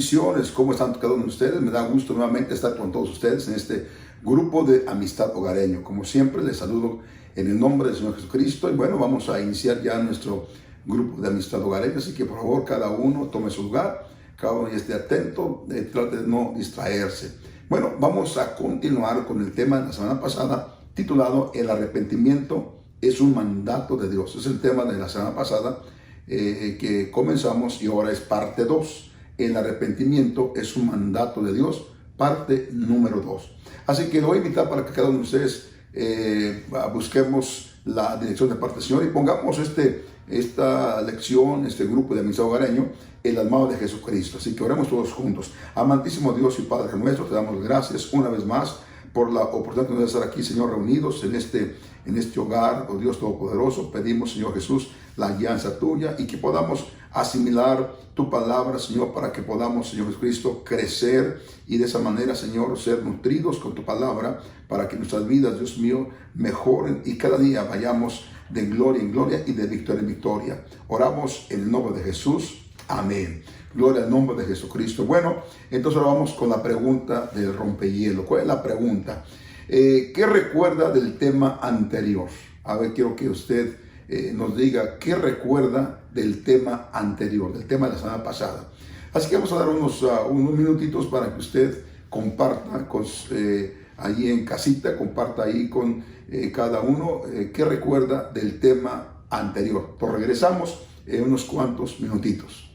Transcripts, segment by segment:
Bendiciones, ¿cómo están cada uno de ustedes? Me da gusto nuevamente estar con todos ustedes en este grupo de Amistad Hogareño. Como siempre, les saludo en el nombre del Señor Jesucristo. Y bueno, vamos a iniciar ya nuestro grupo de Amistad Hogareño. Así que por favor, cada uno tome su lugar, cada uno esté atento, trate de no distraerse. Bueno, vamos a continuar con el tema de la semana pasada, titulado El arrepentimiento es un mandato de Dios. Es el tema de la semana pasada que comenzamos y ahora es parte 2. El arrepentimiento es un mandato de Dios, parte número 2. Así que lo voy a invitar para que cada uno de ustedes busquemos la dirección de parte del Señor y pongamos esta lección, este grupo de Amistad Hogareño, en las manos de Jesucristo. Así que oremos todos juntos. Amantísimo Dios y Padre nuestro, te damos gracias una vez más por la oportunidad de estar aquí, Señor, reunidos en este hogar, oh Dios Todopoderoso. Pedimos, Señor Jesús, la guianza tuya y que podamos asimilar tu palabra, Señor, para que podamos, Señor Jesucristo, crecer y de esa manera, Señor, ser nutridos con tu palabra para que nuestras vidas, Dios mío, mejoren y cada día vayamos de gloria en gloria y de victoria en victoria. Oramos en el nombre de Jesús. Amén. Gloria al nombre de Jesucristo. Bueno, entonces ahora vamos con la pregunta del rompehielo. ¿Cuál es la pregunta? ¿Qué recuerda del tema anterior? A ver, quiero que usted nos diga qué recuerda del tema anterior, del tema de la semana pasada. Así que vamos a dar unos minutitos para que usted comparta ahí en casita, comparta ahí con cada uno qué recuerda del tema anterior. Pues regresamos en unos cuantos minutitos.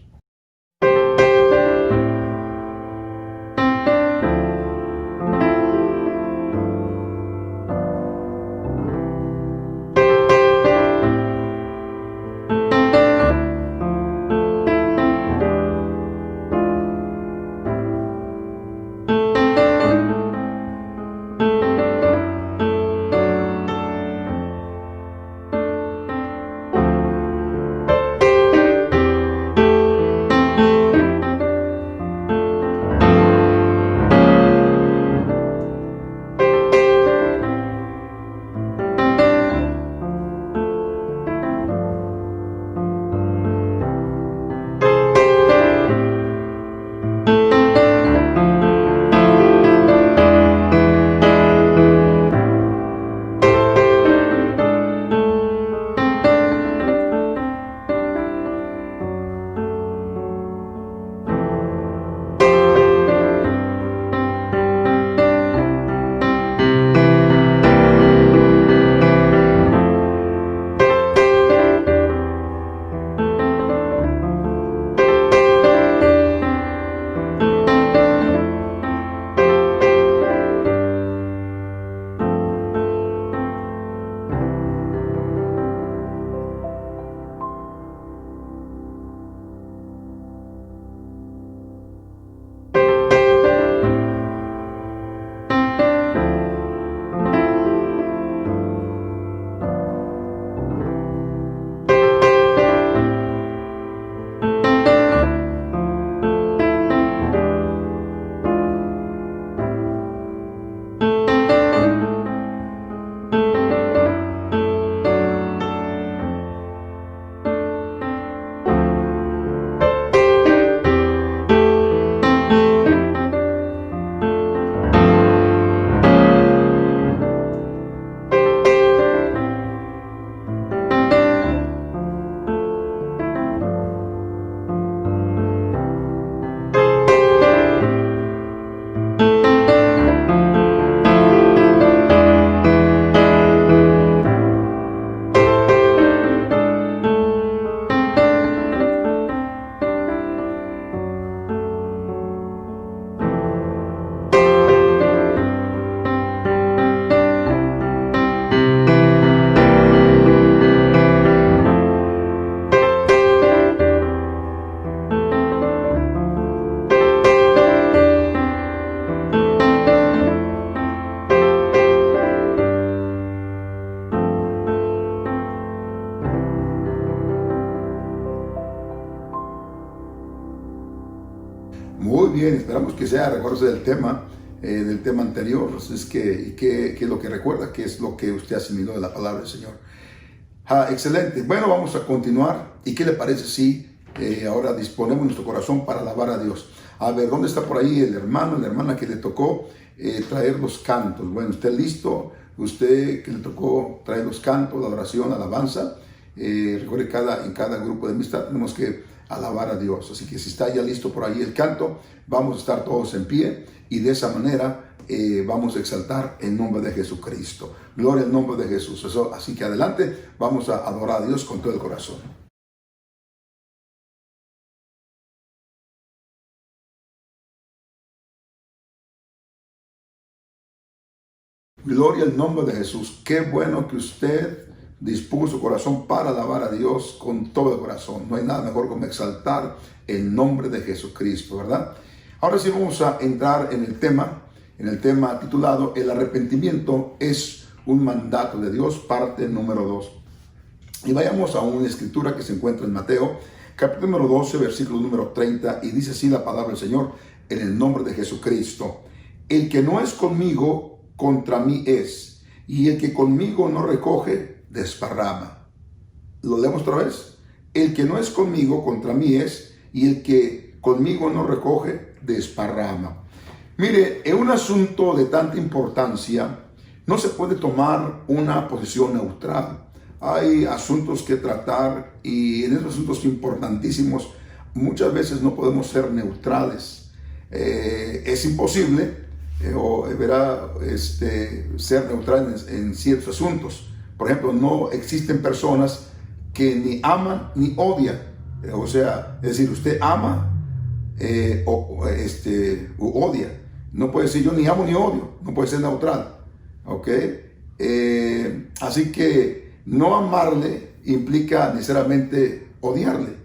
Muy bien, esperamos que sea recuerdos del tema anterior. ¿Qué es lo que recuerda? ¿Qué es lo que usted asimiló de la palabra del Señor? Excelente. Bueno, vamos a continuar. ¿Y qué le parece si ahora disponemos nuestro corazón para alabar a Dios? A ver, ¿dónde está por ahí el hermano, la hermana que le tocó traer los cantos? Bueno, ¿usted listo? Usted que le tocó traer los cantos, la oración, la alabanza. Recuerde, en cada grupo de amistad tenemos que alabar a Dios. Así que si está ya listo por ahí el canto, vamos a estar todos en pie y de esa manera vamos a exaltar el nombre de Jesucristo. Gloria al nombre de Jesús. Así que adelante, vamos a adorar a Dios con todo el corazón. Gloria al nombre de Jesús. Qué bueno que usted dispuso su corazón para alabar a Dios con todo el corazón. No hay nada mejor como exaltar el nombre de Jesucristo, ¿verdad? Ahora sí vamos a entrar en el tema titulado El arrepentimiento es un mandato de Dios, parte número 2. Y vayamos a una escritura que se encuentra en Mateo, capítulo número 12, versículo número 30, y dice así la palabra del Señor en el nombre de Jesucristo. El que no es conmigo, contra mí es, y el que conmigo no recoge, desparrama. Lo leemos otra vez. El que no es conmigo, contra mí es, y el que conmigo no recoge, desparrama. Mire, en un asunto de tanta importancia, no se puede tomar una posición neutral. Hay asuntos que tratar y en esos asuntos importantísimos muchas veces no podemos ser neutrales. Es imposible ser neutral en ciertos asuntos. Por ejemplo, no existen personas que ni aman ni odian. O sea, es decir, usted ama o odia. No puede decir yo ni amo ni odio. No puede ser neutral. ¿Ok? Así que no amarle implica necesariamente odiarle.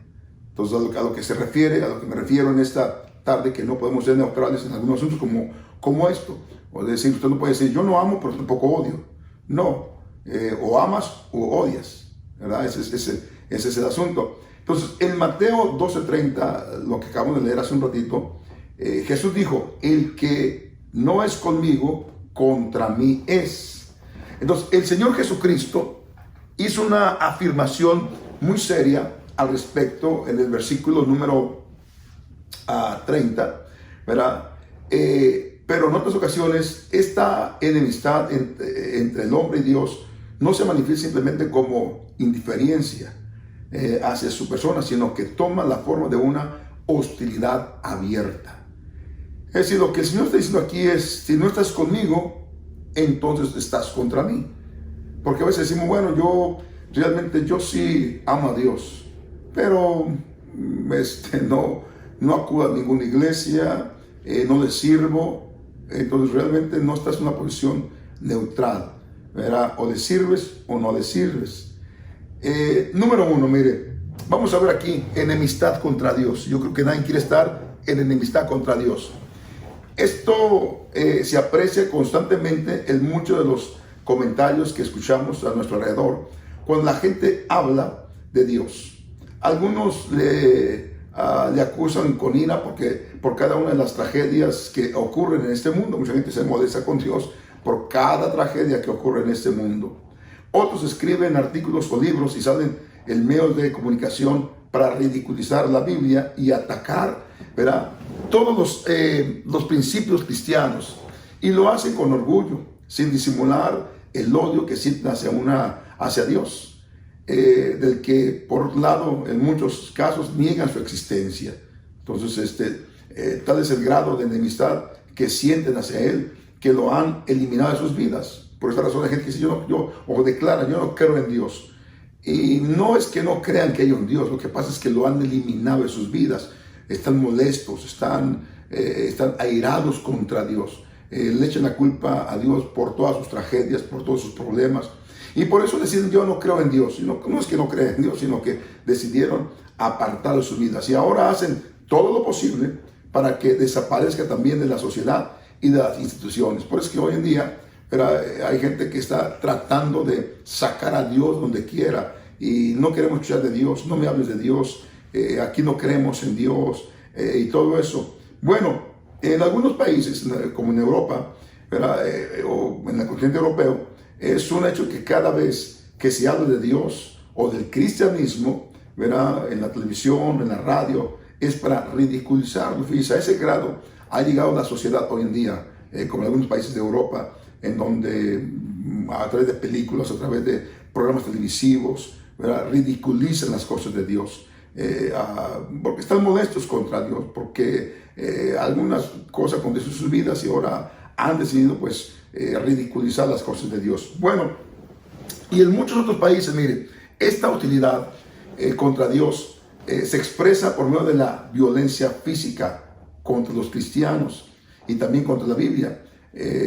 Entonces, a lo que se refiere, a lo que me refiero en esta tarde, que no podemos ser neutrales en algunos asuntos como esto. O decir, usted no puede decir, yo no amo, pero tampoco odio. No, o amas o odias, ¿verdad? Ese es el asunto. Entonces, en Mateo 12:30, lo que acabamos de leer hace un ratito, Jesús dijo, el que no es conmigo, contra mí es. Entonces, el Señor Jesucristo hizo una afirmación muy seria al respecto en el versículo número 30, ¿verdad? Pero en otras ocasiones esta enemistad entre el hombre y Dios no se manifiesta simplemente como indiferencia hacia su persona, sino que toma la forma de una hostilidad abierta. Es decir, lo que el Señor está diciendo aquí es, si no estás conmigo, entonces estás contra mí. Porque a veces decimos, bueno, yo sí amo a Dios, pero no acudo a ninguna iglesia, no le sirvo. Entonces realmente no estás en una posición neutral, ¿verdad? O le sirves o no le sirves. Número 1, mire, vamos a ver aquí, enemistad contra Dios. Yo creo que nadie quiere estar en enemistad contra Dios. Esto se aprecia constantemente en muchos de los comentarios que escuchamos a nuestro alrededor cuando la gente habla de Dios. Algunos le acusan con ira por cada una de las tragedias que ocurren en este mundo. Mucha gente se molesta con Dios por cada tragedia que ocurre en este mundo. Otros escriben artículos o libros y salen en medios de comunicación para ridiculizar la Biblia y atacar, ¿verdad?, todos los principios cristianos, y lo hacen con orgullo, sin disimular el odio que sienten hacia Dios, del que por otro lado en muchos casos niegan su existencia. Entonces tal es el grado de enemistad que sienten hacia Él, que lo han eliminado de sus vidas. Por esta razón hay gente que dice, o declara, yo no creo en Dios. Y no es que no crean que hay un Dios, lo que pasa es que lo han eliminado de sus vidas. Están molestos, están airados contra Dios. Le echan la culpa a Dios por todas sus tragedias, por todos sus problemas. Y por eso deciden, yo no creo en Dios. No es que no crean en Dios, sino que decidieron apartar de sus vidas. Y ahora hacen todo lo posible para que desaparezca también de la sociedad y de las instituciones. Por eso es que hoy en día hay gente que está tratando de sacar a Dios donde quiera. Y no queremos escuchar de Dios, no me hables de Dios, aquí no creemos en Dios y todo eso. Bueno, en algunos países, como en Europa, o en el continente europeo, es un hecho que cada vez que se habla de Dios o del cristianismo, ¿verdad?, en la televisión, en la radio, es para ridiculizarlo. Fíjese, a ese grado ha llegado la sociedad hoy en día, como en algunos países de Europa, en donde a través de películas, a través de programas televisivos, ¿verdad?, ridiculizan las cosas de Dios, porque están molestos contra Dios, porque algunas cosas acontecen en sus vidas y ahora han decidido pues ridiculizar las cosas de Dios. Bueno, y en muchos otros países, mire, esta hostilidad contra Dios se expresa por medio de la violencia física contra los cristianos y también contra la Biblia.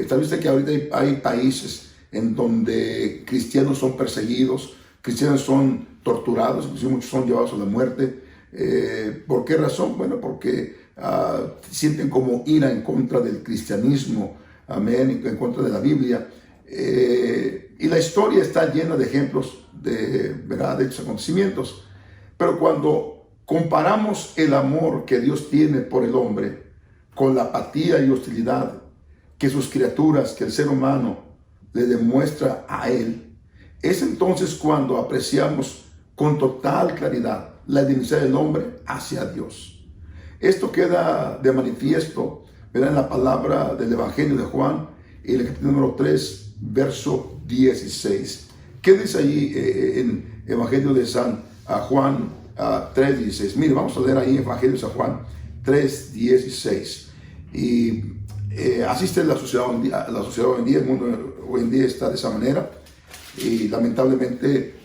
¿Sabe usted que ahorita hay países en donde cristianos son perseguidos, cristianos son torturados, inclusive muchos son llevados a la muerte? ¿Por qué razón? Bueno, porque sienten como ira en contra del cristianismo, amén, en contra de la Biblia. Y la historia está llena de ejemplos ¿verdad?, de estos acontecimientos. Pero cuando comparamos el amor que Dios tiene por el hombre con la apatía y hostilidad que sus criaturas, que el ser humano le demuestra a Él, es entonces cuando apreciamos con total claridad la dignidad del hombre hacia Dios. Esto queda de manifiesto, ¿verdad?, en la palabra del Evangelio de Juan, en el capítulo número 3, verso 16. ¿Qué dice allí en Evangelio de San Juan 3:16? Mire, vamos a leer ahí Evangelio de San Juan 3:16. Y así está la sociedad hoy en día, el mundo hoy en día está de esa manera. Y lamentablemente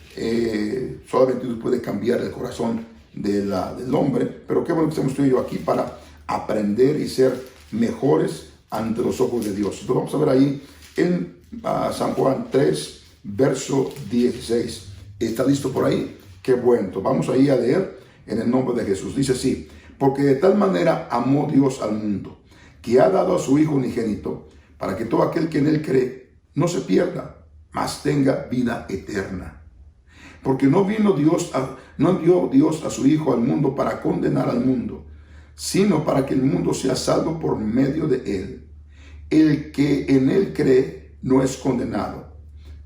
solamente Dios puede cambiar el corazón del hombre. Pero qué bueno que estamos tú y yo aquí para aprender y ser mejores ante los ojos de Dios. Entonces vamos a ver ahí en San Juan 3, verso 16. ¿Está listo por ahí? Qué bueno. Entonces vamos ahí a leer en el nombre de Jesús. Dice así: porque de tal manera amó Dios al mundo, que ha dado a su Hijo unigénito, para que todo aquel que en Él cree no se pierda, mas tenga vida eterna. Porque no dio Dios a su Hijo al mundo para condenar al mundo, sino para que el mundo sea salvo por medio de Él. El que en Él cree no es condenado,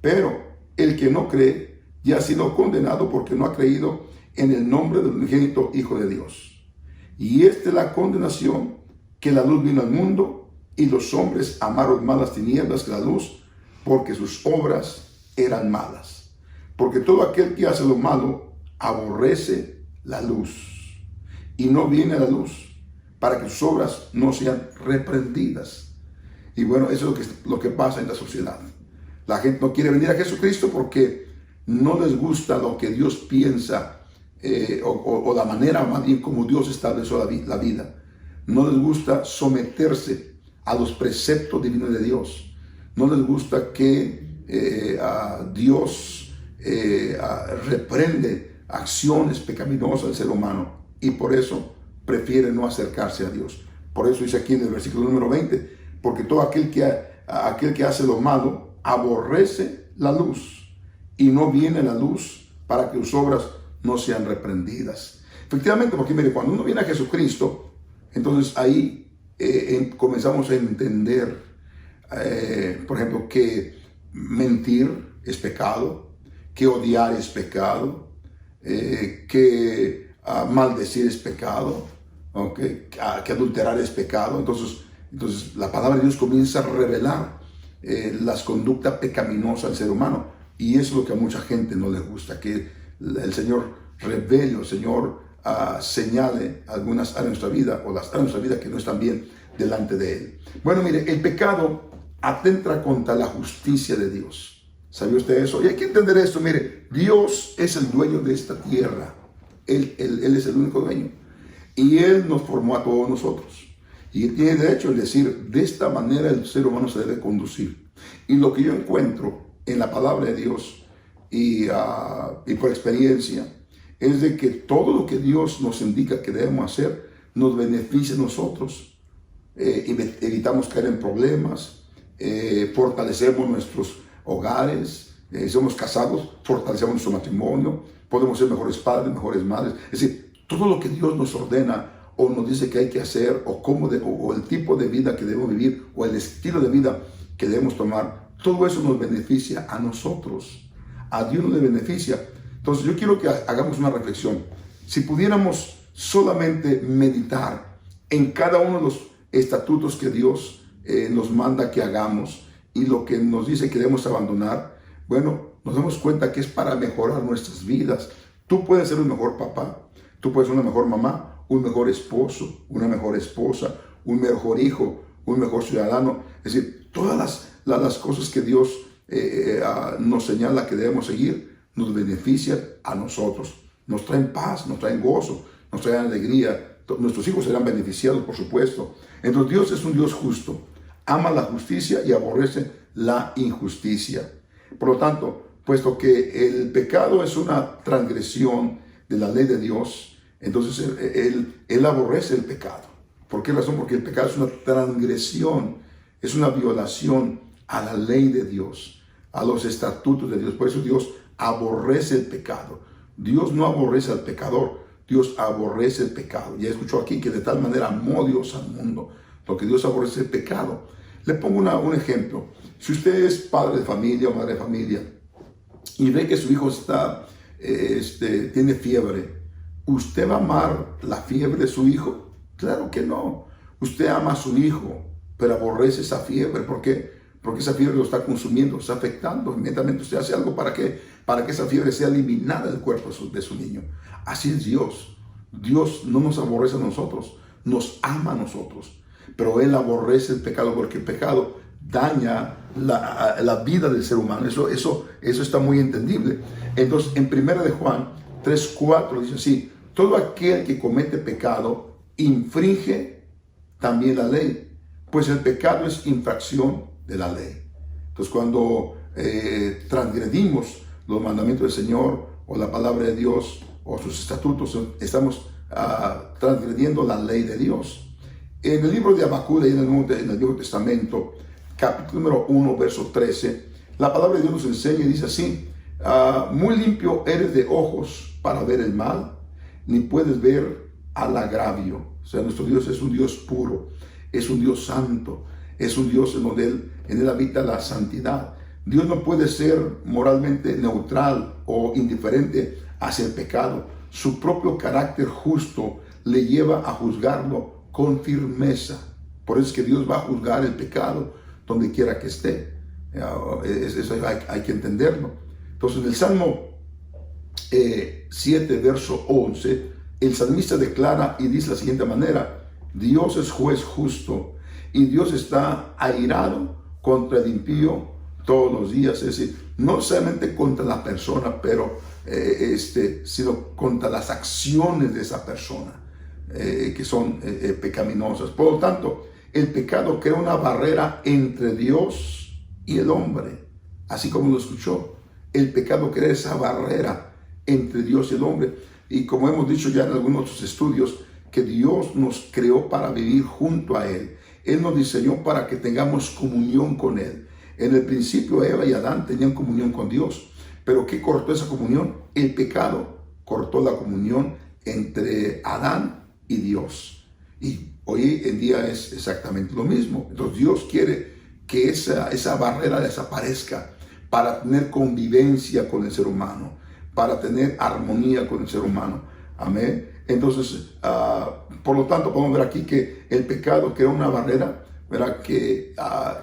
pero el que no cree ya ha sido condenado porque no ha creído en el nombre del unigénito Hijo de Dios. Y esta es la condenación, que la luz vino al mundo, y los hombres amaron más las tinieblas que la luz, porque sus obras eran malas. Porque todo aquel que hace lo malo aborrece la luz, y no viene a la luz, para que sus obras no sean reprendidas. Y bueno, eso es lo que pasa en la sociedad. La gente no quiere venir a Jesucristo porque no les gusta lo que Dios piensa, o la manera más bien como Dios estableció la vida. No les gusta someterse a los preceptos divinos de Dios. No les gusta que Dios reprende acciones pecaminosas del ser humano, y por eso prefieren no acercarse a Dios. Por eso dice aquí en el versículo número 20, porque todo aquel que hace lo malo aborrece la luz, y no viene a la luz para que sus obras no sean reprendidas. Efectivamente, porque mire, cuando uno viene a Jesucristo, entonces ahí comenzamos a entender, por ejemplo, que mentir es pecado, que odiar es pecado, que maldecir es pecado, que adulterar es pecado. Entonces la palabra de Dios comienza a revelar las conductas pecaminosas del ser humano, y eso es lo que a mucha gente no les gusta, que el Señor revele, el Señor señale algunas áreas de nuestra vida, o las áreas de nuestra vida que no están bien delante de Él. Bueno, mire, el pecado atenta contra la justicia de Dios. ¿Sabía usted eso? Y hay que entender esto. Mire, Dios es el dueño de esta tierra. Él es el único dueño. Y Él nos formó a todos nosotros. Y tiene derecho a decir, de esta manera el ser humano se debe conducir. Y lo que yo encuentro en la palabra de Dios y por experiencia, es de que todo lo que Dios nos indica que debemos hacer nos beneficia a nosotros. Evitamos caer en problemas, fortalecemos nuestros hogares, somos casados, fortalecemos nuestro matrimonio, podemos ser mejores padres, mejores madres. Es decir, todo lo que Dios nos ordena o nos dice que hay que hacer, o el tipo de vida que debemos vivir, o el estilo de vida que debemos tomar, todo eso nos beneficia a nosotros. A Dios nos beneficia. Entonces yo quiero que hagamos una reflexión. Si pudiéramos solamente meditar en cada uno de los estatutos que Dios nos manda que hagamos y lo que nos dice que debemos abandonar, bueno, nos damos cuenta que es para mejorar nuestras vidas. Tú puedes ser un mejor papá, tú puedes ser una mejor mamá, un mejor esposo, una mejor esposa, un mejor hijo, un mejor ciudadano. Es decir, todas las cosas que Dios nos señala que debemos seguir nos benefician a nosotros. Nos traen paz, nos traen gozo, nos traen alegría. Nuestros hijos serán beneficiados, por supuesto. Entonces Dios es un Dios justo. Ama la justicia y aborrece la injusticia. Por lo tanto, puesto que el pecado es una transgresión de la ley de Dios, entonces Él aborrece el pecado. ¿Por qué razón? Porque el pecado es una transgresión, es una violación a la ley de Dios, a los estatutos de Dios. Por eso Dios aborrece el pecado. Dios no aborrece al pecador, Dios aborrece el pecado. Ya escuchó aquí que de tal manera amó Dios al mundo, porque Dios aborrece el pecado. Le pongo un ejemplo. Si usted es padre de familia o madre de familia y ve que su hijo tiene fiebre, ¿usted va a amar la fiebre de su hijo? Claro que no. Usted ama a su hijo, pero aborrece esa fiebre. ¿Por qué? Porque esa fiebre lo está consumiendo, lo está afectando. Inmediatamente usted hace algo para que esa fiebre sea eliminada del cuerpo de su niño. Así es Dios. Dios no nos aborrece a nosotros, nos ama a nosotros. Pero Él aborrece el pecado porque el pecado daña la vida del ser humano. Eso está muy entendible. Entonces, en 1 de Juan 3:4 dice así: todo aquel que comete pecado infringe también la ley, pues el pecado es infracción de la ley. Entonces, cuando transgredimos los mandamientos del Señor o la palabra de Dios o sus estatutos, estamos transgrediendo la ley de Dios. En el libro de Habacuc, en el Viejo Testamento, capítulo número 1, verso 13, la palabra de Dios nos enseña y dice así: muy limpio eres de ojos para ver el mal, ni puedes ver al agravio. O sea, nuestro Dios es un Dios puro, es un Dios santo, es un Dios en donde en él habita la santidad. Dios no puede ser moralmente neutral o indiferente hacia el pecado. Su propio carácter justo le lleva a juzgarlo con firmeza. Por eso es que Dios va a juzgar el pecado donde quiera que esté. Eso hay que entenderlo. Entonces, en el Salmo 7, verso 11, el salmista declara y dice de la siguiente manera: Dios es juez justo y Dios está airado contra el impío todos los días. Es decir, no solamente contra la persona, pero sino contra las acciones de esa persona que son pecaminosas. Por lo tanto, el pecado crea una barrera entre Dios y el hombre. Así como lo escuchó, el pecado crea esa barrera entre Dios y el hombre. Y como hemos dicho ya en algunos otros estudios, que Dios nos creó para vivir junto a Él. Él nos diseñó para que tengamos comunión con Él. En el principio, Eva y Adán tenían comunión con Dios. Pero ¿qué cortó esa comunión? El pecado cortó la comunión entre Adán y Dios. Y hoy en día es exactamente lo mismo. Entonces Dios quiere que esa barrera desaparezca para tener convivencia con el ser humano, para tener armonía con el ser humano. Amén. Entonces, por lo tanto, podemos ver aquí que el pecado crea una barrera, ¿verdad?, que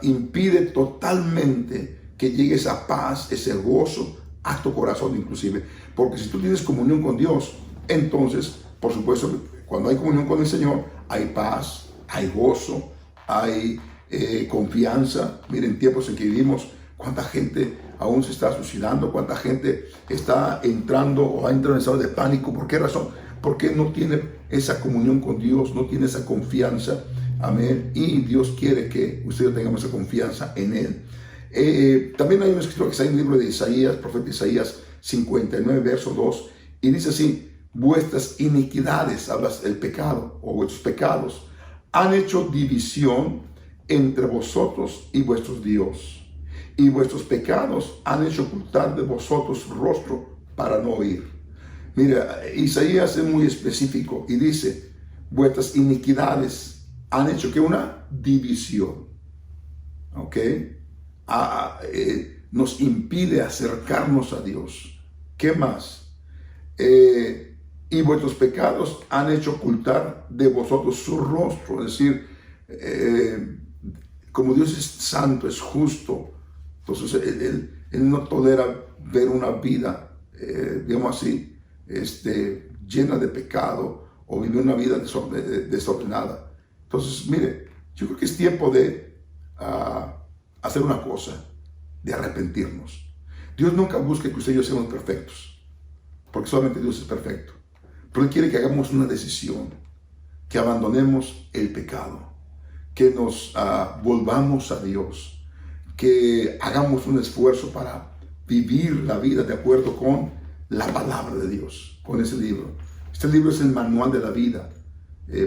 impide totalmente que llegue esa paz, ese gozo a tu corazón inclusive. Porque si tú tienes comunión con Dios, entonces, por supuesto, cuando hay comunión con el Señor, hay paz, hay gozo, hay confianza. Miren, tiempos en que vivimos, cuánta gente aún se está suicidando, cuánta gente está entrando o ha entrado en estado de pánico. ¿Por qué razón? Porque no tiene esa comunión con Dios, no tiene esa confianza. Amén. Y Dios quiere que ustedes tengamos esa confianza en Él. También hay un escritor que está en el libro de Isaías, profeta Isaías 59, verso 2, y dice así: vuestras iniquidades, hablas del pecado o vuestros pecados, han hecho división entre vosotros y vuestros Dios, y vuestros pecados han hecho ocultar de vosotros rostro para no oír. Mira, Isaías es muy específico y dice: vuestras iniquidades han hecho que una división, ¿ok? Nos impide acercarnos a Dios. ¿Qué más? y vuestros pecados han hecho ocultar de vosotros su rostro. Es decir, como Dios es santo, es justo, entonces Él no tolera ver una vida, digamos así, llena de pecado o vivir una vida desordenada. Entonces, mire, yo creo que es tiempo de hacer una cosa, de arrepentirnos. Dios nunca busca que usted y yo seamos perfectos, porque solamente Dios es perfecto. Pero Él quiere que hagamos una decisión, que abandonemos el pecado, que nos volvamos a Dios, que hagamos un esfuerzo para vivir la vida de acuerdo con la palabra de Dios, con ese libro. Este libro es el manual de la vida.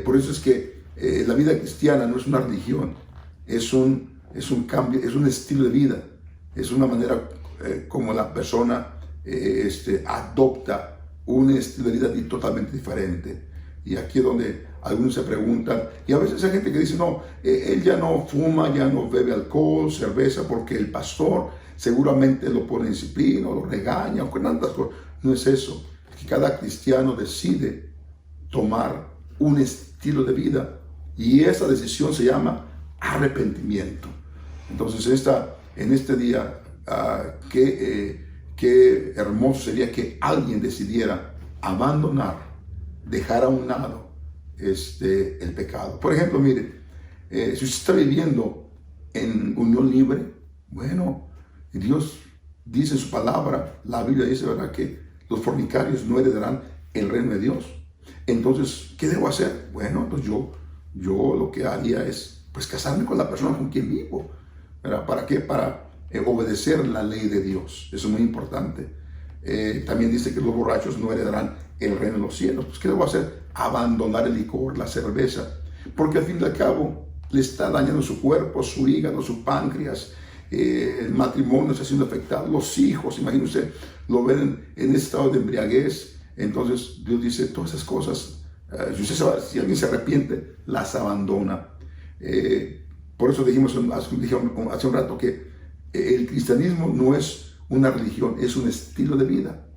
Por eso es que la vida cristiana no es una religión, es un cambio, es un estilo de vida, es una manera como la persona adopta un estilo de vida totalmente diferente. Y aquí es donde algunos se preguntan, y a veces hay gente que dice, no, él ya no fuma, ya no bebe alcohol, cerveza, porque el pastor seguramente lo pone en disciplina, o lo regaña, o con tantas cosas. No es eso, es que cada cristiano decide tomar un estilo de vida, y esa decisión se llama arrepentimiento. Entonces, en este día, qué hermoso sería que alguien decidiera abandonar, dejar a un lado el pecado. Por ejemplo, mire, si usted está viviendo en unión libre, bueno, Dios dice en su palabra, la Biblia dice, ¿verdad?, que los fornicarios no heredarán el reino de Dios. Entonces, ¿qué debo hacer? Bueno, pues yo lo que haría es, pues, casarme con la persona con quien vivo, ¿verdad? ¿Para qué? Para obedecer la ley de Dios. Eso es muy importante. También dice que los borrachos no heredarán el reino de los cielos. Pues, ¿qué debo hacer? Abandonar el licor, la cerveza, porque al fin y al cabo le está dañando su cuerpo, su hígado, su páncreas, el matrimonio está siendo afectado, los hijos, imagínense, lo ven en estado de embriaguez. Entonces Dios dice, todas esas cosas, si alguien se arrepiente, las abandona. Por eso dijimos hace un rato que el cristianismo no es una religión, es un estilo de vida.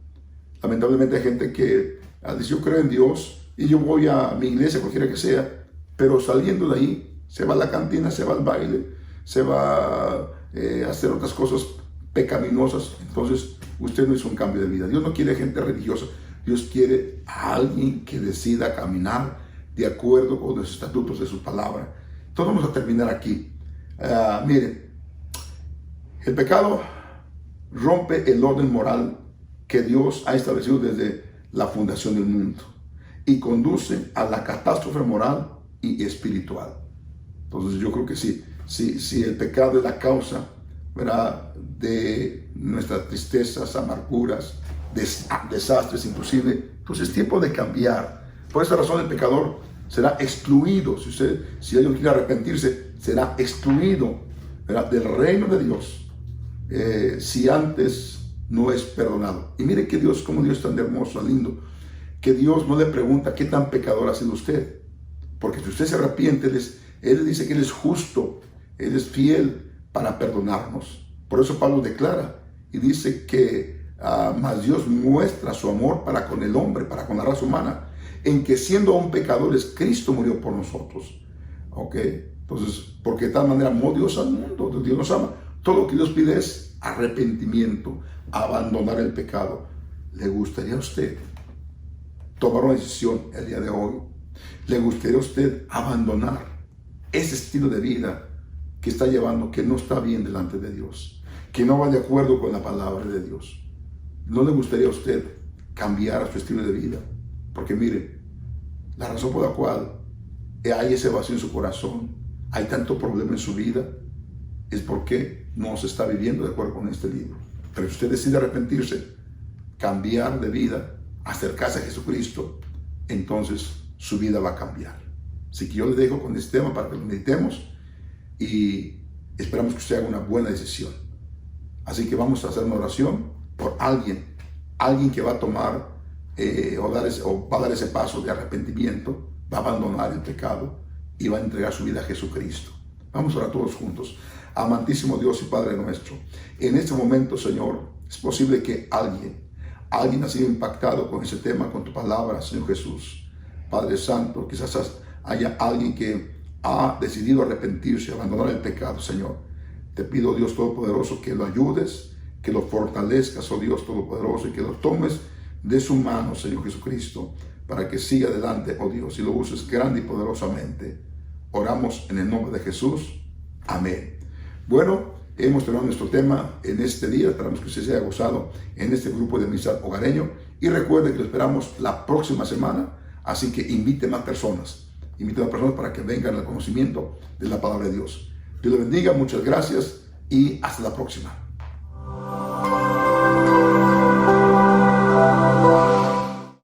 Lamentablemente hay gente que dice, yo creo en Dios y yo voy a mi iglesia, cualquiera que sea, pero saliendo de ahí, se va a la cantina, se va al baile, se va a hacer otras cosas pecaminosas. Entonces usted no hizo un cambio de vida. Dios no quiere gente religiosa, Dios quiere a alguien que decida caminar de acuerdo con los estatutos de su palabra. Entonces vamos a terminar aquí. Miren, el pecado rompe el orden moral que Dios ha establecido desde la fundación del mundo y conduce a la catástrofe moral y espiritual. Entonces yo creo que si el pecado es la causa, ¿verdad?, de nuestras tristezas, amarguras, desastres inclusive, entonces es tiempo de cambiar. Por esta razón el pecador será excluido. Si alguien quiere arrepentirse, será excluido, ¿verdad?, del reino de Dios, si antes no es perdonado. Y mire que Dios, como Dios es tan hermoso, lindo, que Dios no le pregunta qué tan pecador ha sido usted, porque si usted se arrepiente, Él dice que Él es justo, Él es fiel para perdonarnos. Por eso Pablo declara y dice que mas Dios muestra su amor para con el hombre, para con la raza humana, en que siendo aún pecadores, Cristo murió por nosotros. ¿Ok? Entonces, porque de tal manera amó Dios al mundo, Dios nos ama. Todo lo que Dios pide es arrepentimiento, abandonar el pecado. ¿Le gustaría a usted tomar una decisión el día de hoy? ¿Le gustaría a usted abandonar ese estilo de vida que está llevando, que no está bien delante de Dios, que no va de acuerdo con la palabra de Dios? ¿No le gustaría a usted cambiar su estilo de vida? Porque mire, la razón por la cual hay ese vacío en su corazón, hay tanto problema en su vida, es porque no se está viviendo de acuerdo con este libro. Pero si usted decide arrepentirse, cambiar de vida, acercarse a Jesucristo, entonces su vida va a cambiar. Así que yo le dejo con este tema para que lo meditemos y esperamos que usted haga una buena decisión. Así que vamos a hacer una oración por alguien que va a tomar o va a dar ese paso de arrepentimiento, va a abandonar el pecado y va a entregar su vida a Jesucristo. Vamos a orar todos juntos. Amantísimo Dios y Padre nuestro, en este momento, Señor, es posible que alguien Alguien ha sido impactado con ese tema, con tu palabra, Señor Jesús. Padre Santo, quizás haya alguien que ha decidido arrepentirse, abandonar el pecado, Señor. Te pido, Dios Todopoderoso, que lo ayudes, que lo fortalezcas, oh Dios Todopoderoso, y que lo tomes de su mano, Señor Jesucristo, para que siga adelante, oh Dios, y lo uses grande y poderosamente. Oramos en el nombre de Jesús. Amén. Bueno, hemos terminado nuestro tema en este día. Esperamos que usted se haya gozado en este grupo de amistad hogareño. Y recuerde que lo esperamos la próxima semana. Así que invite más personas. Invite más personas para que vengan al conocimiento de la palabra de Dios. Dios le bendiga, muchas gracias y hasta la próxima.